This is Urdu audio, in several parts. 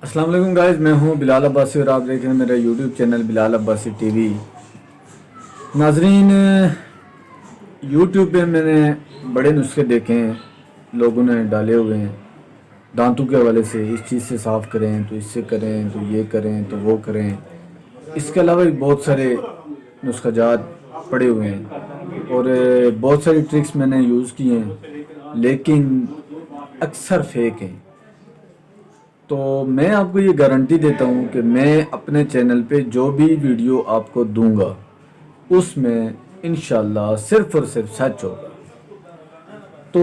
السلام علیکم گائز، میں ہوں بلال عباسی اور آپ دیکھ رہے ہیں میرا یوٹیوب چینل بلال عباسی ٹی وی۔ ناظرین، یوٹیوب پہ میں نے بڑے نسخے دیکھے ہیں، لوگوں نے ڈالے ہوئے ہیں دانتوں کے حوالے سے، اس چیز سے صاف کریں تو اس سے کریں تو یہ کریں تو وہ کریں۔ اس کے علاوہ بھی بہت سارے نسخہ جات پڑے ہوئے ہیں اور بہت ساری ٹرکس میں نے یوز کی ہیں، لیکن اکثر فیک ہیں۔ تو میں آپ کو یہ گارنٹی دیتا ہوں کہ میں اپنے چینل پہ جو بھی ویڈیو آپ کو دوں گا اس میں انشاءاللہ صرف اور صرف سچ ہوگا۔ تو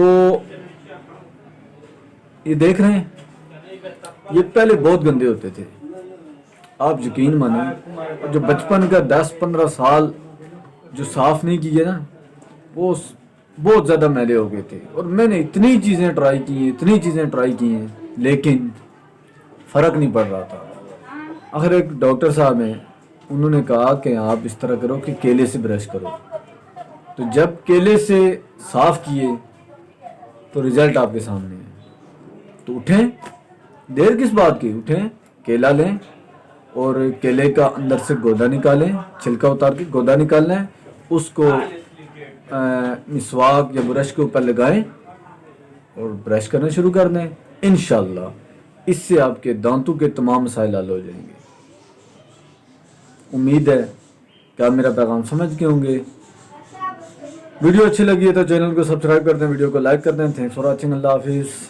یہ دیکھ رہے ہیں، یہ پہلے بہت گندے ہوتے تھے، آپ یقین مانیں۔ جو بچپن کا 10-15 سال جو صاف نہیں کیے نا، وہ بہت زیادہ میلے ہو گئے تھے، اور میں نے اتنی چیزیں ٹرائی کی ہیں لیکن فرق نہیں پڑ رہا تھا۔ آخر ایک ڈاکٹر صاحب ہیں، انہوں نے کہا کہ آپ اس طرح کرو کہ کیلے سے برش کرو۔ تو جب کیلے سے صاف کیے تو رزلٹ آپ کے سامنے ہے۔ تو اٹھیں، دیر کس بات کی، اٹھیں، کیلا لیں اور کیلے کا اندر سے گودا نکالیں، چھلکا اتار کے گودا نکالنا ہے، اس کو مسواک یا برش کے اوپر لگائیں اور برش کرنا شروع کر دیں۔ انشاءاللہ اس سے آپ کے دانتوں کے تمام مسائل حل ہو جائیں گے۔ امید ہے کہ آپ میرا پیغام سمجھ گئے ہوں گے۔ ویڈیو اچھی لگی ہے تو چینل کو سبسکرائب کر دیں، ویڈیو کو لائک کر دیں۔ تھینکس فار واچنگ، اللہ حافظ۔